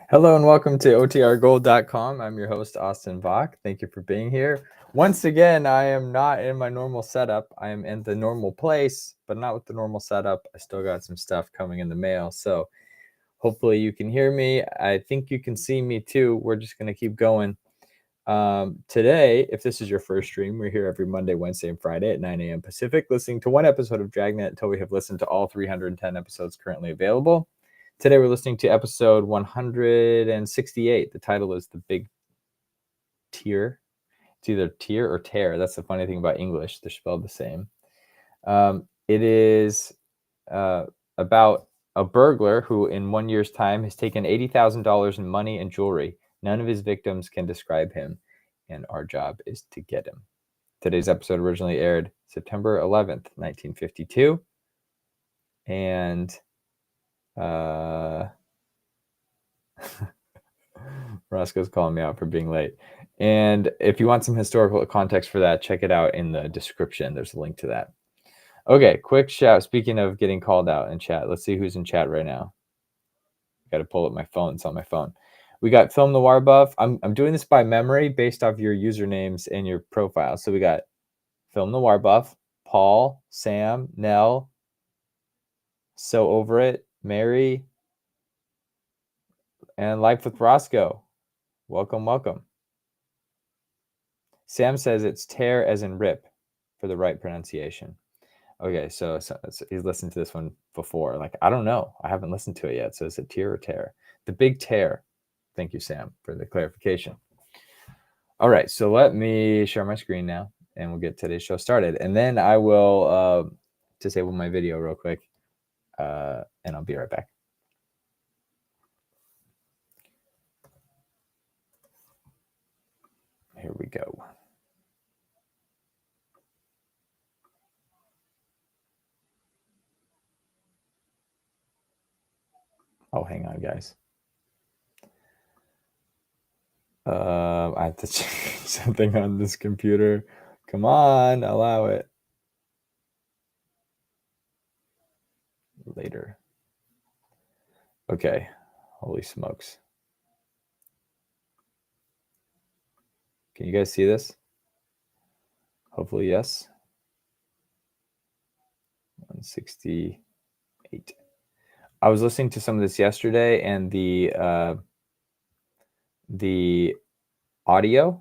Hello and welcome to OTRGold.com. I'm your host, Austin Bach. Thank you for being here. Once again, I am not in my normal setup. I am in the normal place, but not with the normal setup. I still got some stuff coming in the mail, so hopefully you can hear me. I think you can see me too. We're just going to keep going. Today, if this is your first stream, we're here every Monday, Wednesday, and Friday at 9 a.m. Pacific, listening to one episode of Dragnet until we have listened to all 310 episodes currently available. Today we're listening to episode 168. The title is The Big Tear. It's either tear or tear. That's the funny thing about English. They're spelled the same. It is about a burglar who in 1 year's time has taken $80,000 in money and jewelry. None of his victims can describe him, and our job is to get him. Today's episode originally aired September 11th, 1952. And Roscoe's calling me out for being late. And if you want some historical context for that, check it out in the description. There's a link to that. Okay, quick shout. Speaking of getting called out in chat, let's see who's in chat right now. Got to pull up my phone. It's on my phone. We got Film Noir Buff. I'm doing this by memory based off your usernames and your profile. So we got Film Noir Buff, Paul, Sam, Nell, So Over It, Mary, and Life with Roscoe. Welcome. Sam says it's tear as in rip for the right pronunciation. Okay, so he's listened to this one before. Like, I don't know. I haven't listened to it yet. So is it tear or tear? The Big Tear. Thank you, Sam, for the clarification. All right, so let me share my screen now, and we'll get today's show started. And then I will disable my video real quick, and I'll be right back. Here we go. Oh, hang on, guys. I have to change something on this computer. Come on, allow it. Later. Okay. Holy smokes. Can you guys see this? Hopefully, yes. 168. I was listening to some of this yesterday, and the audio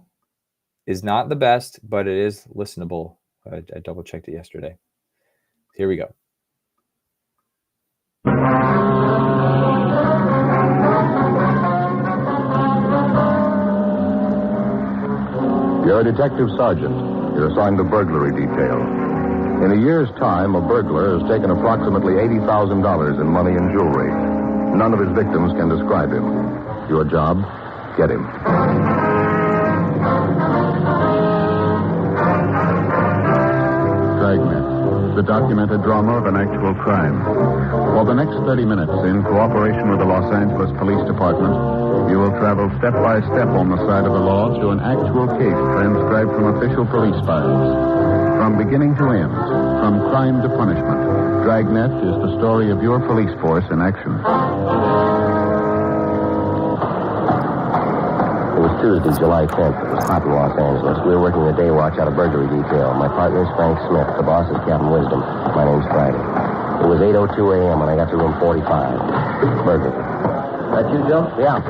is not the best, but it is listenable. I double checked it yesterday. Here we go. You're a detective sergeant. You're assigned to burglary detail. In a year's time, a burglar has taken approximately $80,000 in money and jewelry. None of his victims can describe him. Your job, get him. Dragnet, the documented drama of an actual crime. For the next 30 minutes, in cooperation with the Los Angeles Police Department, you will travel step by step on the side of the law through an actual case transcribed from official police files. From beginning to end, from crime to punishment, Dragnet is the story of your police force in action. It was Tuesday, July 10th. It was hot in Los Angeles. We were working the day watch out of burglary detail. My partner is Frank Smith. The boss is Captain Wisdom. My name's Friday. It was 8:02 a.m. when I got to room 45. Burglary. That you, Joe? Yeah.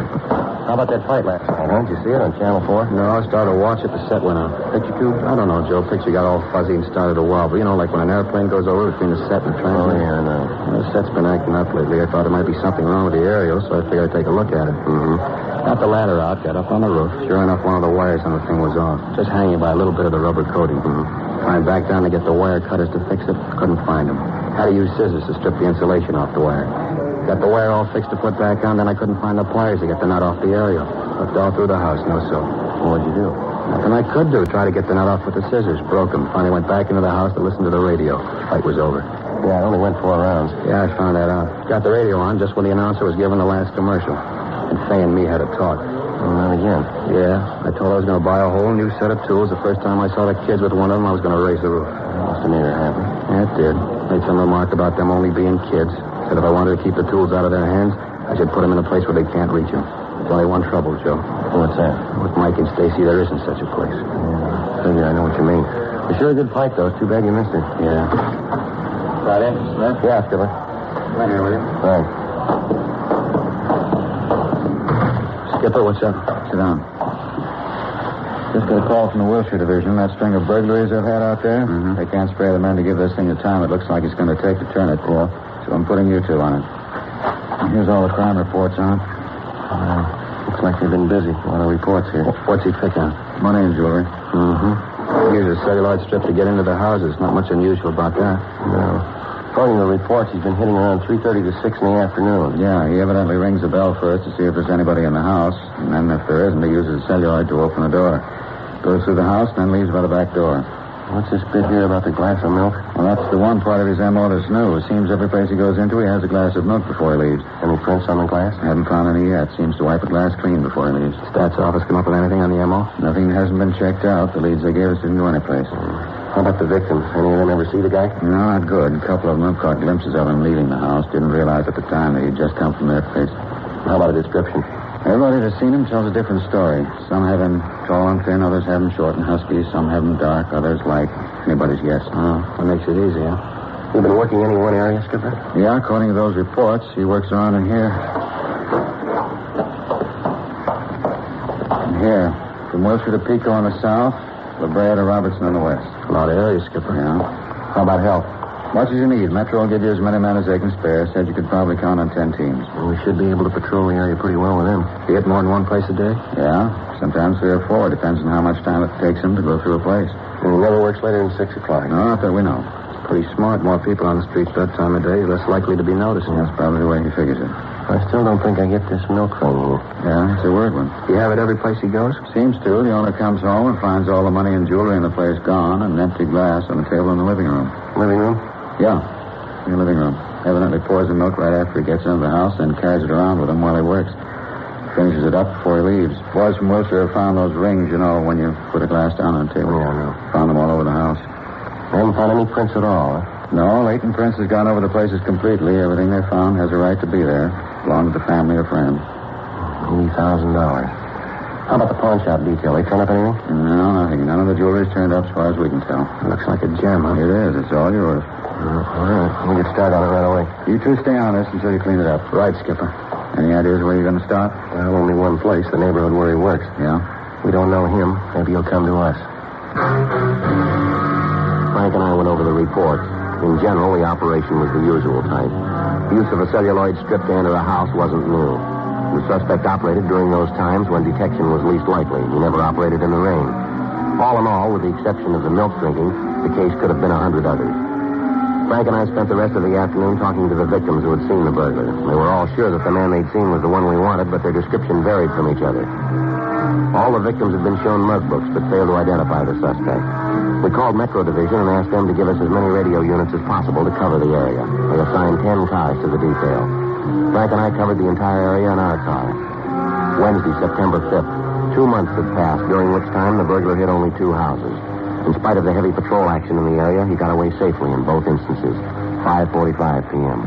How about that fight last night, huh? Did you see it on Channel 4? No, I started to watch it. The set went out. Picture tube? I don't know, Joe. Picture got all fuzzy and started to wobble. You know, like when an airplane goes over between the set and the train. Oh, yeah, I know. Well, the set's been acting up lately. I thought there might be something wrong with the aerial, so I figured I'd take a look at it. Got the ladder out, got up on the roof. Sure enough, one of the wires on the thing was off. Just hanging by a little bit of the rubber coating. Climbed back down to get the wire cutters to fix it. Couldn't find them. Had to use scissors to strip the insulation off the wire. Got the wire all fixed to put back on, then I couldn't find the pliers to get the nut off the aerial. Looked all through the house, no so. What'd you do? Nothing I could do. Try to get the nut off with the scissors. Broke them. Finally went back into the house to listen to the radio. Fight was over. Yeah, I only went 4 rounds. Yeah, I found that out. Got the radio on just when the announcer was giving the last commercial. And Fay and me had a talk. Well, not again. Yeah, I told her I was going to buy a whole new set of tools. The first time I saw the kids with one of them, I was going to raise the roof. Must have made her happy. Yeah, it did. Made some remark about them only being kids. Said if I wanted to keep the tools out of their hands, I should put them in a place where they can't reach them. There's only one trouble, Joe. What's that? With Mike and Stacy, there isn't such a place. Figure I know what you mean. It's sure a good fight, though. It's too bad you missed it. Yeah. Got it, Smith? Yeah, Skipper. Right here with you. Thanks. Skipper, what's up? Sit down. Just got a call from the Wilshire Division. That string of burglaries they've had out there. Mm-hmm. They can't spare the men to give this thing the time it looks like it's going to take to turn it. Yeah. So I'm putting you two on it. Here's all the crime reports on it. Looks like they've been busy. A lot of reports here. What's he picking? Money and jewelry. Mm-hmm. He uses a celluloid strip to get into the houses. Not much unusual about that. No. According to the reports, he's been hitting around 3:30 to 6 in the afternoon. Yeah, he evidently rings the bell first to see if there's anybody in the house. And then if there isn't, he uses a celluloid to open the door. Goes through the house, then leaves by the back door. What's this bit here about the glass of milk? Well, that's the one part of his M.O. that's new. It seems every place he goes into, he has a glass of milk before he leaves. Any prints on the glass? Haven't found any yet. Seems to wipe a glass clean before he leaves. Stats office come up with anything on the M.O.? Nothing hasn't been checked out. The leads they gave us didn't go anyplace. How about the victims? Any of them ever see the guy? No, not good. A couple of them have caught glimpses of him leaving the house. Didn't realize at the time that he'd just come from their place. How about a description? Everybody that's seen him tells a different story. Some have him tall and thin, others have him short and husky. Some have him dark, others light. Anybody's guess. Oh, that makes it easy, huh? You been working any one area, Skipper? Yeah, according to those reports, he works around in here. And here. From Wilshire to Pico on the south, La Brea to Robertson on the west. A lot of areas, Skipper. Yeah. How about help? Much as you need. Metro will give you as many men as they can spare. Said you could probably count on 10 teams. Well, we should be able to patrol the area pretty well with them. You hit more than one place a day? Yeah, sometimes 3 or 4. Depends on how much time it takes him to go through a place. And he never works later than 6 o'clock. No, not that we know. Pretty smart. More people on the streets that time of day, less likely to be noticing. That's probably the way he figures it. I still don't think I get this milk thing here. Yeah, it's a weird one. Do you have it every place he goes? Seems to. The owner comes home and finds all the money and jewelry in the place gone and an empty glass on the table in the living room. Living room? Yeah, in the living room. Evidently pours the milk right after he gets into the house, then carries it around with him while he works. Finishes it up before he leaves. Boys from Wilshire have found those rings, you know, when you put a glass down on the table. Yeah, I know. Found them all over the house. They haven't found any prints at all, huh? No, latent prints has gone over the places completely. Everything they found has a right to be there. Belonged to the family or friends. $80,000. How about the pawn shop detail? They turn up anything? No, nothing. None of the jewelry's turned up as far as we can tell. Looks like a gem, huh? It is. It's all yours. All right. We'll get started on it right away. You two stay on this until you clean it up. Right, Skipper. Any ideas where you're going to start? Well, only one place, the neighborhood where he works. Yeah? We don't know him. Maybe he'll come to us. Frank and I went over the reports. In general, the operation was the usual type. Use of a celluloid strip to enter a house wasn't new. The suspect operated during those times when detection was least likely. He never operated in the rain. All in all, with the exception of the milk drinking, the case could have been 100 others. Frank and I spent the rest of the afternoon talking to the victims who had seen the burglar. They were all sure that the man they'd seen was the one we wanted, but their description varied from each other. All the victims had been shown mug books, but failed to identify the suspect. We called Metro Division and asked them to give us as many radio units as possible to cover the area. They assigned 10 cars to the detail. Frank and I covered the entire area in our car. Wednesday, September 5th. 2 months had passed, during which time the burglar hit only 2 houses. In spite of the heavy patrol action in the area, he got away safely in both instances. 5:45 p.m.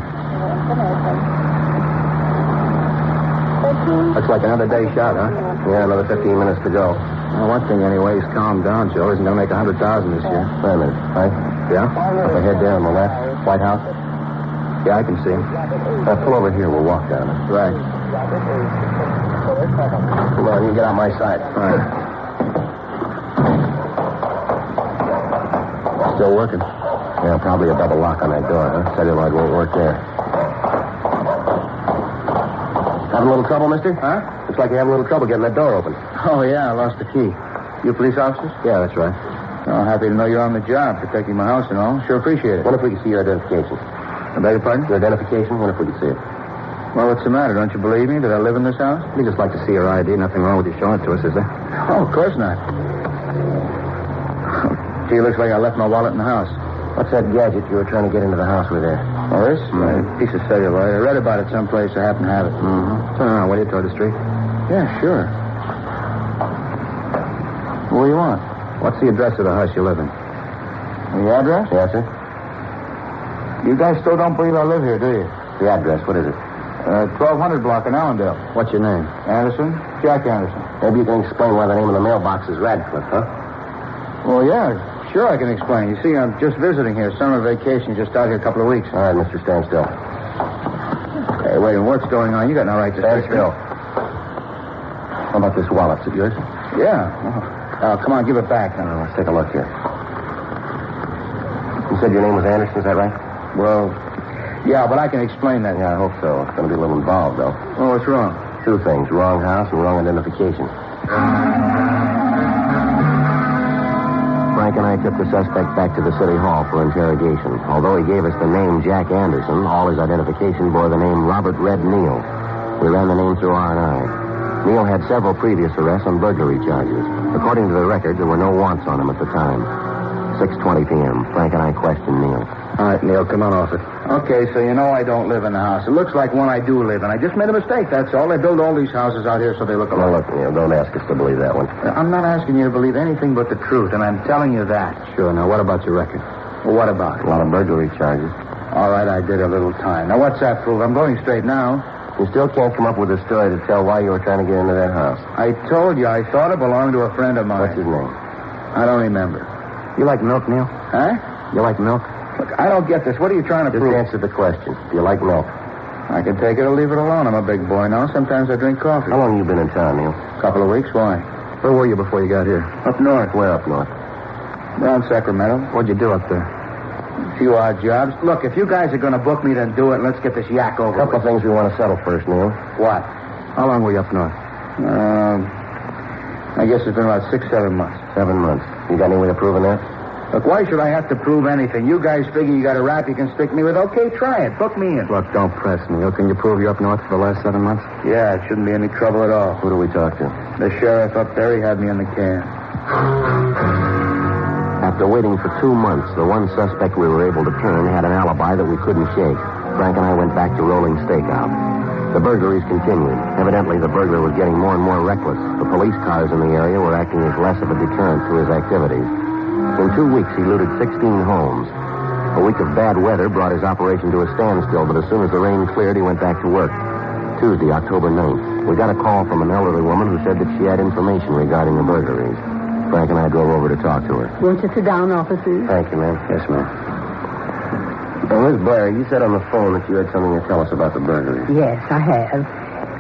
Looks like another day shot, huh? Yeah, another 15 minutes to go. Well, one thing anyway, he's calmed down, Joe. Isn't going to make 100,000 this year. Wait a minute, right? Yeah? Up ahead there on the left, White House. Yeah, I can see him. Pull over here. We'll walk down it. Right. Come on, you get on my side. All right. Still working? Yeah, probably a double lock on that door, huh? Celluloid won't work there. Having a little trouble, mister? Huh? Looks like you're having a little trouble getting that door open. Oh, yeah, I lost the key. You police officers? Yeah, that's right. Oh, happy to know you're on the job, protecting my house and all. Sure appreciate it. Wonder if we can see your identification. I beg your pardon? Your identification? Wonder if we can see it. Well, what's the matter? Don't you believe me that I live in this house? We just like to see your ID. Nothing wrong with you showing it to us, is there? Oh, of course not. Gee, looks like I left my wallet in the house. What's that gadget you were trying to get into the house with there? Oh, this? A piece of celluloid. I read about it someplace. I happen to have it. Mm-hmm. Turn around, will you, toward the street? Yeah, sure. What do you want? What's the address of the house you live in? The address? Yes, sir. You guys still don't believe I live here, do you? The address, what is it? 1200 block in Allendale. What's your name? Anderson? Jack Anderson. Maybe you can explain why the name of the mailbox is Radcliffe, huh? Well, yeah, sure I can explain. You see, I'm just visiting here. Summer vacation, just out here a couple of weeks. All right, mister, stand still. Hey, wait a minute, what's going on? You got no right to Stand search still. me. How about this wallet? Is it yours? Yeah. Oh, come on, give it back. Let's take a look here. You said your name was Anderson, is that right? Well, yeah, but I can explain that. Yeah, I hope so. It's going to be a little involved, though. Oh, what's wrong? Two things, wrong house and wrong identification. Frank and I took the suspect back to the city hall for interrogation. Although he gave us the name Jack Anderson, all his identification bore the name Robert Red Neal. We ran the name through R&I. Neal had several previous arrests on burglary charges. According to the record, there were no wants on him at the time. 6:20 p.m. Frank and I questioned Neal. All right, Neil, come on off it. Okay, so you know I don't live in the house. It looks like one I do live in. I just made a mistake, that's all. They build all these houses out here so they look Now, alike. look, Neal, don't ask us to believe that one. I'm not asking you to believe anything but the truth, and I'm telling you that. Sure. Now, what about your record? Well, what about it? A lot of burglary charges. All right, I did a little time. Now, what's that prove? I'm going straight now. You still can't come up with a story to tell why you were trying to get into that house. I told you, I thought it belonged to a friend of mine. What's his name? I don't remember. You like milk, Neal? Huh? You like milk? Look, I don't get this. What are you trying to Just prove? answer the question. Do you like milk? I can take it or leave it alone. I'm a big boy now. Sometimes I drink coffee. How long have you been in town, Neal? Couple of weeks. Why? Where were you before you got here? Up north. Where up north? Down Sacramento. What'd you do up there? A few odd jobs. Look, if you guys are going to book me, then do it. Let's get this yak over A couple of with. things we want to settle first, Neal. What? How long were you up north? I guess it's been about 6-7 months. 7 months. You got any way of proving that? Look, why should I have to prove anything? You guys figure you got a rap you can stick me with? Okay, try it. Book me in. Look, don't press, Neil. Can you prove you're up north for the last 7 months? Yeah, it shouldn't be any trouble at all. Who do we talk to? The sheriff up there, he had me in the can. After waiting for 2 months, the one suspect we were able to turn had an alibi that we couldn't shake. Frank and I went back to rolling stakeout. The burglaries continued. Evidently, the burglar was getting more and more reckless. The police cars in the area were acting as less of a deterrent to his activities. In 2 weeks, he looted 16 homes. A week of bad weather brought his operation to a standstill, but as soon as the rain cleared, he went back to work. Tuesday, October 9th, we got a call from an elderly woman who said that she had information regarding the burglaries. Frank and I drove over to talk to her. Won't you sit down, officers? Thank you, ma'am. Yes, ma'am. Miss Blair, you said on the phone that you had something to tell us about the burglary. Yes, I have.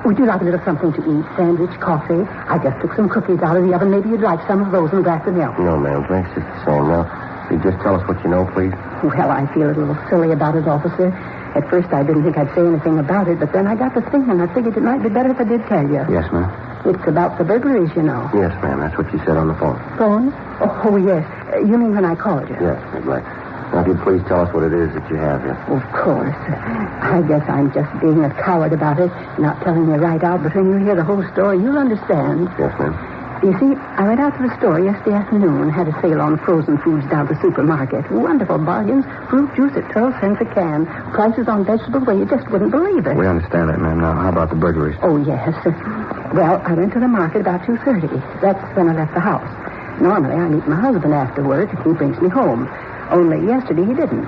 Would you like a little something to eat? Sandwich, coffee? I just took some cookies out of the oven. Maybe you'd like some of those and a glass of milk. No, ma'am. Thanks just the same. Now, will you just tell us what you know, please? Well, I feel a little silly about it, officer. At first, I didn't think I'd say anything about it, but then I got to thinking. I figured it might be better if I did tell you. Yes, ma'am. It's about the burglaries, you know. Yes, ma'am. That's what you said on the phone. Phone? Oh, yes. You mean when I called you? Yes, Miss Blair. Now, if you'd please tell us what it is that you have here. Of course. I guess I'm just being a coward about it, not telling you right out, but when you hear the whole story, you'll understand. Yes, ma'am. You see, I went out to the store yesterday afternoon, had a sale on frozen foods down at the supermarket. Wonderful bargains. Fruit juice at 12 cents a can. Prices on vegetables where you just wouldn't believe it. We understand that, ma'am. Now, how about the burglaries? Oh, yes. Well, I went to the market about 2:30. That's when I left the house. Normally, I meet my husband after work, and he brings me home. Only yesterday he didn't.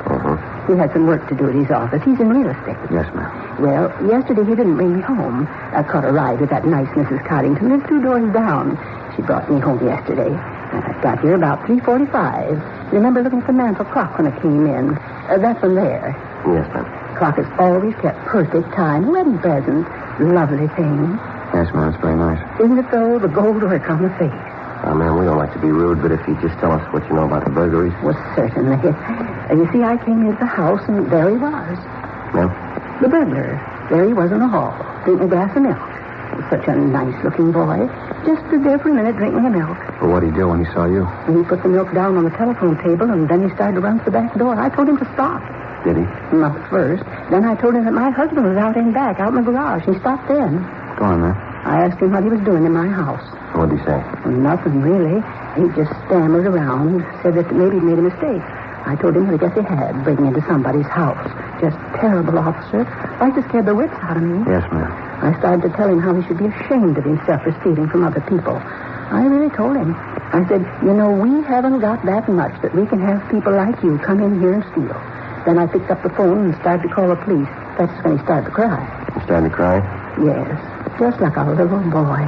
He had some work to do at his office. He's in real estate. Yes, ma'am. Well, yesterday he didn't bring me home. I caught a ride with that nice Mrs. Coddington. Lives 2 doors down. She brought me home yesterday. I got here about 3:45. Remember looking at the mantel clock when I came in? That one there. Yes, ma'am. Clock is always kept perfect time. Wedding present. Lovely thing. Yes, ma'am. It's very nice. Isn't it though? The gold work on the face. Ma'am, we don't like to be rude, but if you just tell us what you know about the burglaries. Well, certainly. You see, I came into the house, and there he was. Ma'am? The burglar. There he was in the hall, drinking a glass of milk. Such a nice-looking boy. Just stood there for a minute drinking the milk. Well, what did he do when he saw you? And he put the milk down on the telephone table, and then he started to run to the back door. I told him to stop. Did he? Not at first. Then I told him that my husband was out in back, out in the garage. He stopped then. Go on, ma'am. I asked him what he was doing in my house. What did he say? Nothing, really. He just stammered around, said that maybe he'd made a mistake. I told him what I guess he had, breaking into somebody's house. Just terrible, officer. Like to scare the wits out of me. Yes, ma'am. I started to tell him how he should be ashamed of himself for stealing from other people. I really told him. I said, you know, we haven't got that much that we can have people like you come in here and steal. Then I picked up the phone and started to call the police. That's when he started to cry. He started to cry? Yes, just like a little boy.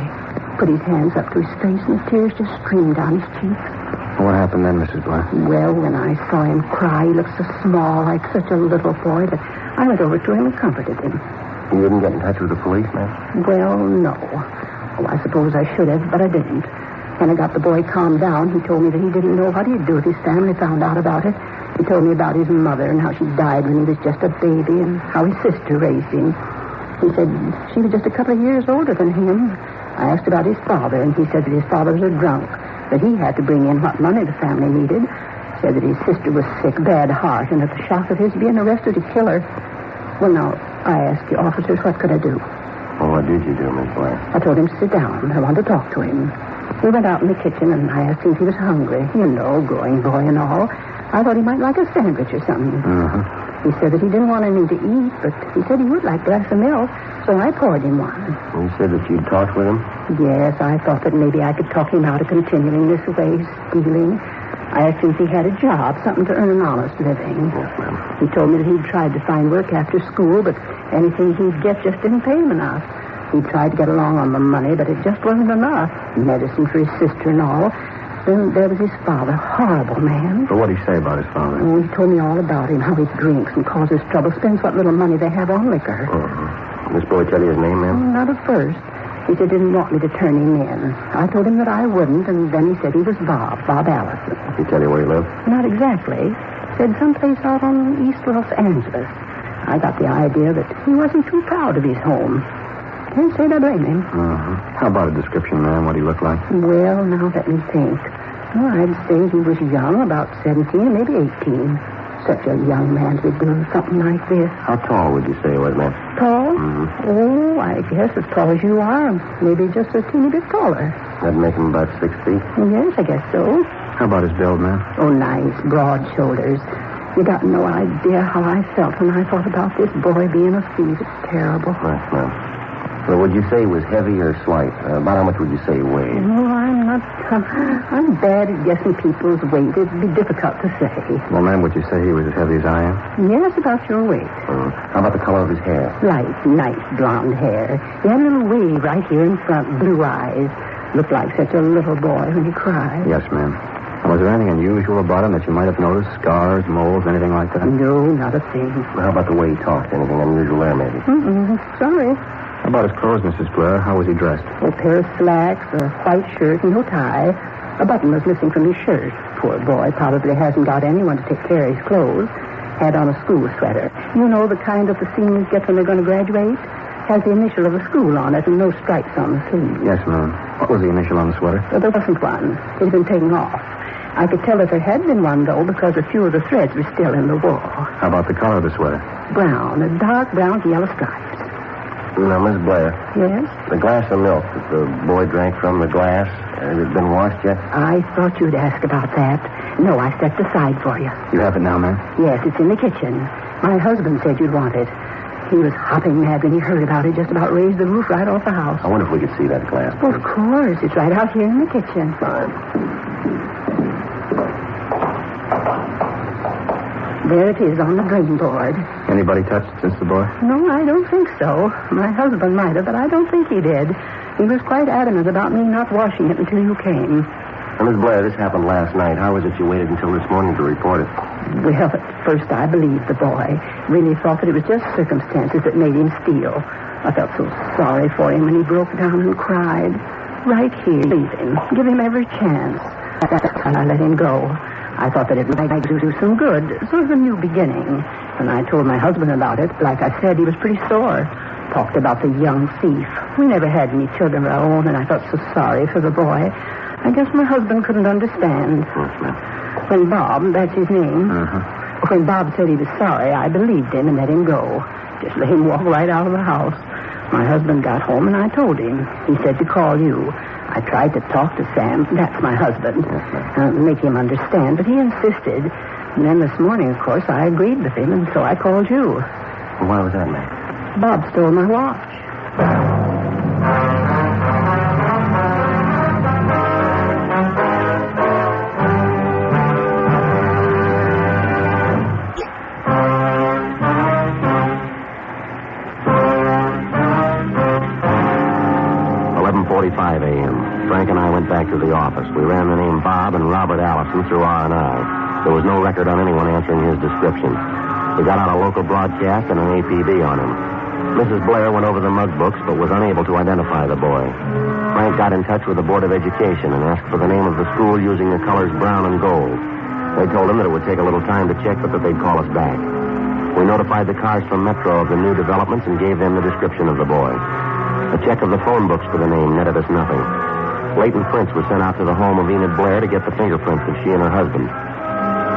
Put his hands up to his face and the tears just streamed down his cheeks. What happened then, Mrs. Blair? Well, when I saw him cry, he looked so small, like such a little boy, that I went over to him and comforted him. You didn't get in touch with the police, ma'am? Well, no. Oh, I suppose I should have, but I didn't. When I got the boy calmed down, he told me that he didn't know what he'd do if his family found out about it. He told me about his mother and how she died when he was just a baby and how his sister raised him. He said she was just a couple of years older than him. I asked about his father, and he said that his father was a drunk, that he had to bring in what money the family needed. Said that his sister was sick, bad heart, and at the shock of his being arrested, he'd kill her. Well, now, I asked you officers, what could I do? Well, what did you do, Miss Blair? I told him to sit down. I wanted to talk to him. We went out in the kitchen, and I asked him if he was hungry. You know, growing boy and all. I thought he might like a sandwich or something. He said that he didn't want anything to eat, but he said he would like a glass of milk, so I poured him one. You said that you'd talked with him? Yes, I thought that maybe I could talk him out of continuing this way, stealing. I asked him if he had a job, something to earn an honest living. Yes, ma'am. He told me that he'd tried to find work after school, but anything he'd get just didn't pay him enough. He tried to get along on the money, but it just wasn't enough. Medicine for his sister and all. Then there was his father, horrible man. But what did he say about his father? Oh, he told me all about him, how he drinks and causes trouble, spends what little money they have on liquor. This boy tell you his name, ma'am? Not at first. He said he didn't want me to turn him in. I told him that I wouldn't, and then he said he was Bob Allison. He tell you where he lived? Not exactly. Said someplace out on East Los Angeles. I got the idea that he wasn't too proud of his home. Can't say that I blame him. How about a description, ma'am? What he looked like? Well, now let me think. Well, I'd say he was young, about 17, maybe 18. Such a young man to be doing something like this. How tall would you say he was, ma'am? Tall? Oh, I guess as tall as you are. Maybe just a teeny bit taller. That'd make him about 6 feet. Yes, I guess so. How about his build, ma'am? Oh, nice, broad shoulders. You got no idea how I felt when I thought about this boy being a thief. It's terrible. Yes, ma'am. Well, would you say he was heavy or slight? About how much would you say he weighed? No, I'm bad at guessing people's weight. It'd be difficult to say. Well, ma'am, would you say he was as heavy as I am? Yes, about your weight. How about the color of his hair? Light, nice blonde hair. He had a little wave right here in front, blue eyes. Looked like such a little boy when he cried. Yes, ma'am. Was there anything unusual about him that you might have noticed? Scars, moles, anything like that? No, not a thing. How about the way he talked? Anything unusual there, maybe? Sorry. How about his clothes, Mrs. Blair? How was he dressed? A pair of slacks, a white shirt, and no tie. A button was missing from his shirt. Poor boy probably hasn't got anyone to take care of his clothes. Had on a school sweater. You know the kind that the seniors get when they're going to graduate? Has the initial of the school on it and no stripes on the sleeve. Yes, ma'am. What was the initial on the sweater? There wasn't one. It had been taken off. I could tell that there had been one, though, because a few of the threads were still in the wool. How about the color of the sweater? Brown, a dark brown to yellow stripes. Now, Miss Blair, Yes? the glass of milk that the boy drank from the glass, has it been washed yet? I thought you'd ask about that. No, I stepped aside for you. You have it now, ma'am? Yes, it's in the kitchen. My husband said you'd want it. He was hopping mad when he heard about it, just about raised the roof right off the house. I wonder if we could see that glass. Well, of course. It's right out here in the kitchen. Fine. There it is on the drain board. Anybody touched it since the boy? No, I don't think so. My husband might have, but I don't think he did. He was quite adamant about me not washing it until you came. Now, Miss Blair, this happened last night. How was it you waited until this morning to report it? Well, at first I believed the boy. Really thought that it was just circumstances that made him steal. I felt so sorry for him when he broke down and cried. Right here, leave him. Give him every chance. That's how I let him go. I thought that it might do some good, sort of a new beginning. When I told my husband about it, like I said, he was pretty sore. Talked about the young thief. We never had any children of our own, and I felt so sorry for the boy. I guess my husband couldn't understand. When Bob, that's his name, when Bob said he was sorry, I believed him and let him go. Just let him walk right out of the house. My husband got home, and I told him. He said to call you. I tried to talk to Sam, that's my husband, make him understand, but he insisted. And then this morning, of course, I agreed with him, and so I called you. Well, why was that, ma'am? Bob stole my watch. 10:45 a.m. Frank and I went back to the office. We ran the name Bob and Robert Allison through R&I. There was no record on anyone answering his description. We got out a local broadcast and an APB on him. Mrs. Blair went over the mug books, but was unable to identify the boy. Frank got in touch with the Board of Education and asked for the name of the school using the colors brown and gold. They told him that it would take a little time to check, but that they'd call us back. We notified the cars from Metro of the new developments and gave them the description of the boy. A check of the phone books for the name netted us nothing. Latent prints were sent out to the home of Enid Blair to get the fingerprints of she and her husband.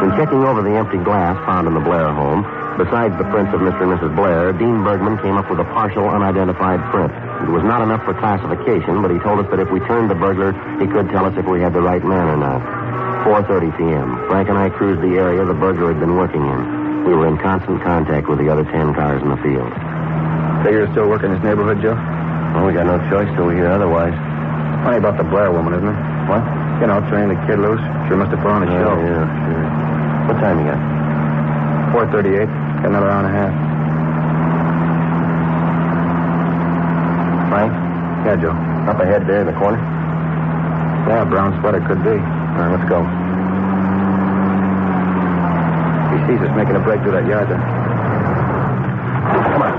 In checking over the empty glass found in the Blair home, besides the prints of Mr. and Mrs. Blair, Dean Bergman came up with a partial unidentified print. It was not enough for classification, but he told us that if we turned the burglar, he could tell us if we had the right man or not. 4:30 p.m. Frank and I cruised the area the burglar had been working in. We were in constant contact with the other 10 cars in the field. Figure you're still working this neighborhood, Joe? Well, we got no choice till we hear otherwise. Funny about the Blair woman, isn't it? What? You know, turning the kid loose. Sure must have put on a show. Yeah, sure. What time you got? 4:38. Got another hour and a half. Frank? Yeah, Joe. Up ahead there in the corner? Yeah, brown sweater could be. All right, let's go. He sees us making a break through that yard there. Come on.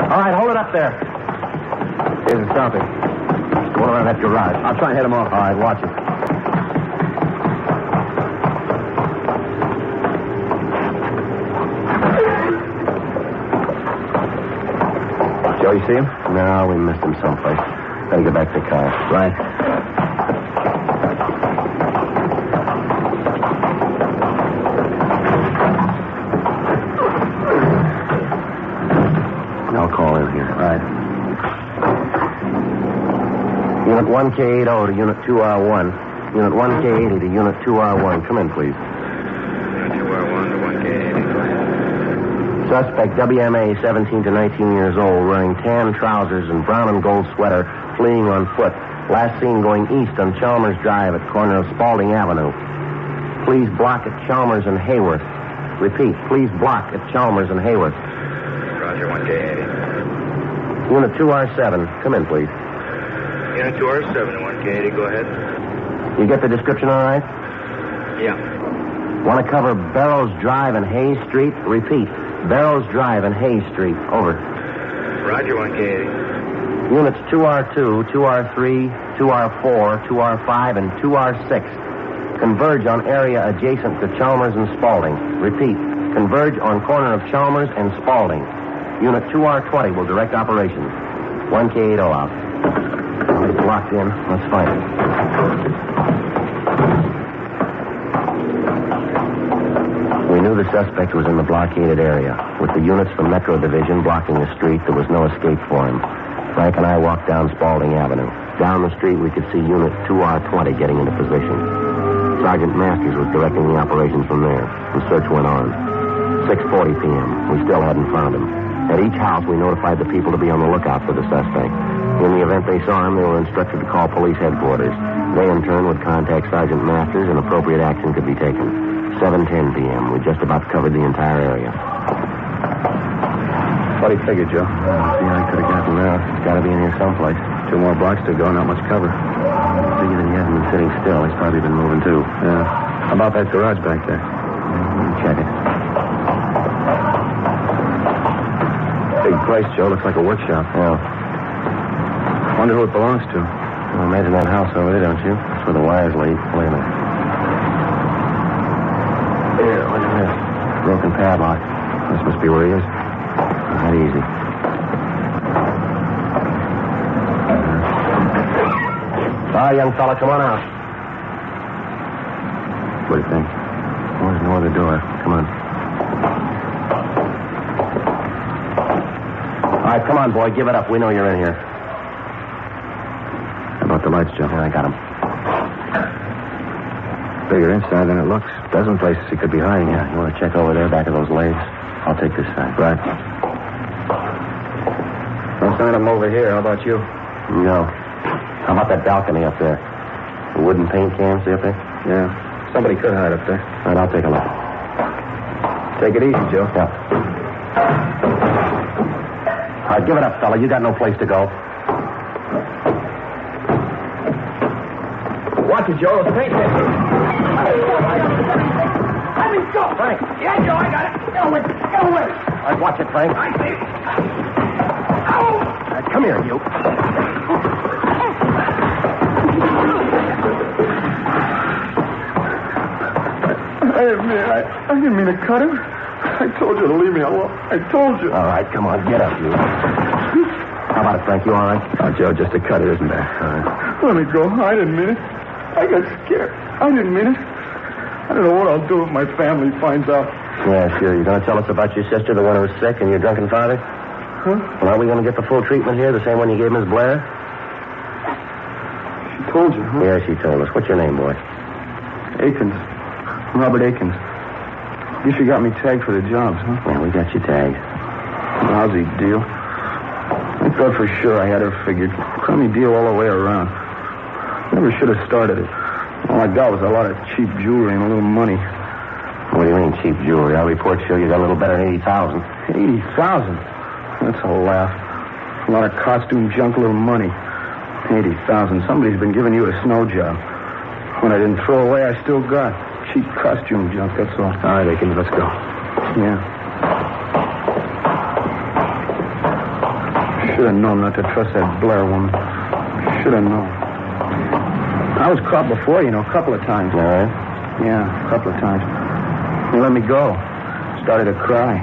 All right, hold it up there. He isn't stopping. Go around that garage. I'll try and head him off. All right, watch it. Joe, you see him? No, we missed him someplace. Better get back to the car. Right. I'll call in here. Right. Unit 1K80 to Unit 2R1. Unit 1K80 to Unit 2R1. Come in, please. Unit 2R1 to 1K80. Suspect WMA, 17 to 19 years old, wearing tan trousers and brown and gold sweater, fleeing on foot. Last seen going east on Chalmers Drive at corner of Spalding Avenue. Please block at Chalmers and Hayworth. Repeat, please block at Chalmers and Hayworth. Roger, 1K80. Unit 2R7. Come in, please. Unit 2R7 to 1K80, go ahead. You get the description all right? Yeah. Want to cover Barrows Drive and Hayes Street? Repeat, Barrows Drive and Hayes Street. Over. Roger, 1K80. Units 2R2, 2R3, 2R4, 2R5, and 2R6 converge on area adjacent to Chalmers and Spalding. Repeat, converge on corner of Chalmers and Spalding. Unit 2R20 will direct operations. 1K80 out. Well, it's locked in. Let's find it. We knew the suspect was in the blockaded area. With the units from Metro Division blocking the street, there was no escape for him. Frank and I walked down Spalding Avenue. Down the street, we could see Unit 2R20 getting into position. Sergeant Masters was directing the operations from there. The search went on. 6:40 p.m. We still hadn't found him. At each house, we notified the people to be on the lookout for the suspect. In the event they saw him, they were instructed to call police headquarters. They, in turn, would contact Sergeant Masters and appropriate action could be taken. 7:10 p.m. We just about covered the entire area. What do you figure, Joe? Yeah, I could have gotten there. It's got to be in here someplace. 2 more blocks to go, not much cover. I figure that he hasn't been sitting still. He's probably been moving, too. Yeah. How about that garage back there? Check it. Big place, Joe. Looks like a workshop. Yeah. Wonder who it belongs to. Well, imagine that house over there, don't you? That's where the wires lead. Wait a minute. Here, look at this. Broken padlock. This must be where he is. Not easy. All right, young fella, come on out. What do you think? Oh, there's no other door. Come on. All right, come on, boy. Give it up. We know you're in here. How about the lights, Joe? Yeah, I got him. Bigger inside than it looks. Dozen places he could be hiding. Yeah, you want to check over there, back of those legs? I'll take this side. Right. No sign of him over here. How about you? No. How about that balcony up there? The wooden paint cans, see up there? Yeah. Somebody could hide up there. All right, I'll take a look. Take it easy, Joe. Yeah. All right, give it up, fella. You got no place to go. Watch it, Joe. Take this. Let me go. Frank. Yeah, Joe, I got it. Get away. Get away. All right, watch it, Frank. I see. All right, come here, you. I didn't mean to cut him. I told you to leave me alone. I told you. All right, come on, get up, you. How about it, Frank? You all right? Oh, Joe, just a cut, isn't there? All right. Let me go. I didn't mean it. I got scared. I didn't mean it. I don't know what I'll do if my family finds out. Yeah, sure. You going to tell us about your sister, the one who was sick, and your drunken father? Huh? Well, are we going to get the full treatment here, the same one you gave Miss Blair? She told you, huh? Yeah, she told us. What's your name, boy? Akins. Robert Akins. Guess you got me tagged for the jobs, huh? Yeah, we got you tagged. Lousy deal. I thought for sure I had her figured. Crummy deal all the way around. Never should have started it. All I got was a lot of cheap jewelry and a little money. What do you mean, cheap jewelry? Our reports show you got a little better than 80,000. 80,000? That's a laugh. A lot of costume junk, a little money. 80,000. Somebody's been giving you a snow job. What I didn't throw away, I still got. Cheap costume junk, that's all. All right, Akins, let's go. Yeah. Should have known not to trust that Blair woman. Should have known. I was caught before, you know, a couple of times. All right. Yeah, a couple of times. They let me go. Started to cry.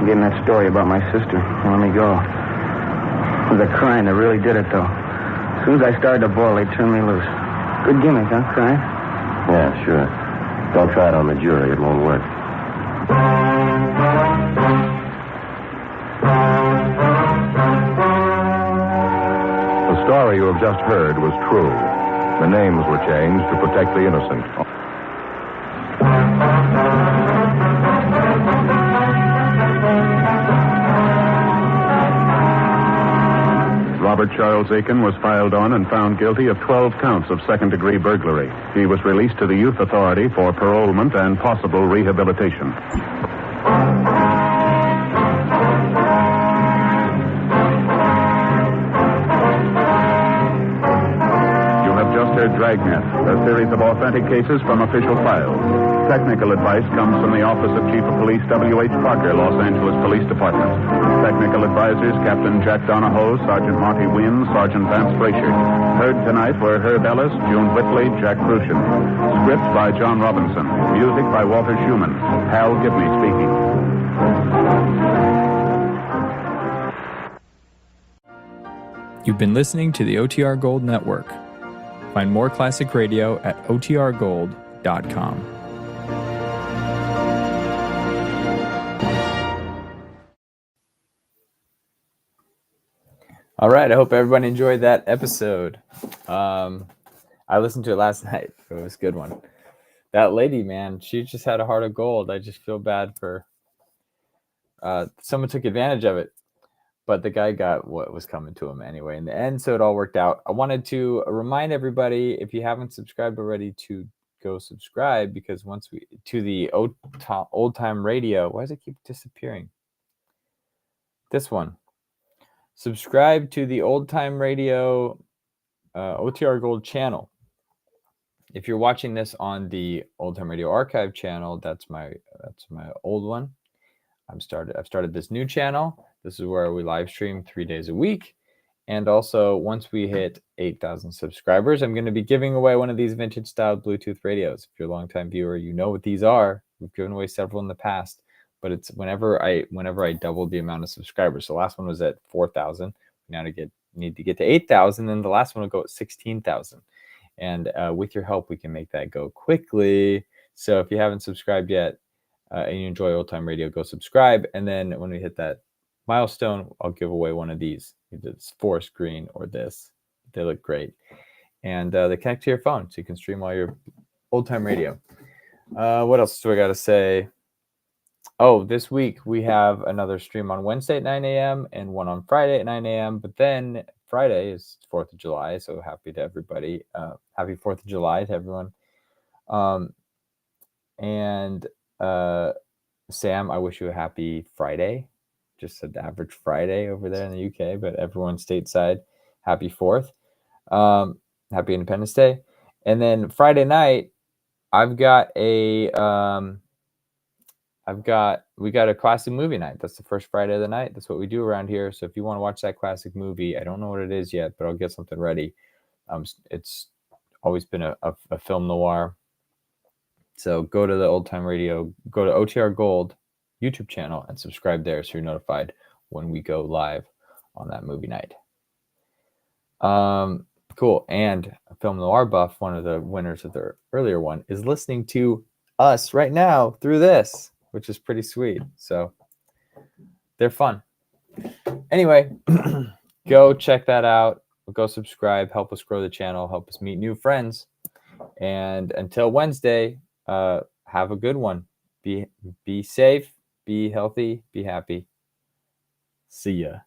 Getting that story about my sister. They let me go. It was the crying that really did it, though. As soon as I started to boil, they turned me loose. Good gimmick, huh, crying? Yeah, sure. Don't try it on the jury. It won't work. The story you have just heard was true. The names were changed to protect the innocent. Robert Charles Aiken was filed on and found guilty of 12 counts of second-degree burglary. He was released to the Youth Authority for parolement and possible rehabilitation. You have just heard Dragnet, a series of authentic cases from official files. Technical advice comes from the Office of Chief of Police W.H. Parker, Los Angeles Police Department. Technical advisors Captain Jack Donahoe, Sergeant Marty Wynn, Sergeant Vance Frazier. Heard tonight were Herb Ellis, June Whitley, Jack Crucian. Script by John Robinson. Music by Walter Schumann. Hal Gibney speaking. You've been listening to the OTR Gold Network. Find more classic radio at otrgold.com. All right, I hope everybody enjoyed that episode. I listened to it last night. It was a good one. That lady, man, she just had a heart of gold. I just feel bad for someone took advantage of it, but the guy got what was coming to him anyway in the end, so it all worked out. I wanted to remind everybody, if you haven't subscribed already, to go subscribe, because once we to the old time radio. Why does it keep disappearing? This one. Subscribe to the Old Time Radio OTR Gold channel. If you're watching this on the Old Time Radio Archive channel, that's my old one. I've started this new channel. This is where we live stream 3 days a week. And also, once we hit 8,000 subscribers, I'm going to be giving away one of these vintage style Bluetooth radios. If you're a longtime viewer, you know what these are. We've given away several in the past. But it's whenever I double the amount of subscribers. So the last one was at 4,000. Now need to get to 8,000, and the last one will go at 16,000. And with your help, we can make that go quickly. So if you haven't subscribed yet and you enjoy Old Time Radio, go subscribe. And then when we hit that milestone, I'll give away one of these. Either this forest green or this. They look great. And they connect to your phone, so you can stream all your Old Time Radio. What else do I got to say? Oh, this week we have another stream on Wednesday at 9 a.m. and one on Friday at 9 a.m. But then Friday is 4th of July, so happy to everybody. Happy 4th of July to everyone. And Sam, I wish you a happy Friday. just an average Friday over there in the UK, but everyone stateside, happy 4th. Happy Independence Day. And then Friday night, we got a classic movie night. That's the first Friday of the night. That's what we do around here. So if you want to watch that classic movie, I don't know what it is yet, but I'll get something ready. It's always been a film noir. So go to the Old Time Radio, go to OTR Gold YouTube channel and subscribe there so you're notified when we go live on that movie night. Cool. And a Film Noir Buff, one of the winners of the earlier one, is listening to us right now through this, which is pretty sweet. So they're fun. Anyway, go check that out. Go subscribe. Help us grow the channel. Help us meet new friends. And until Wednesday, have a good one. Be safe. Be healthy. Be happy. See ya.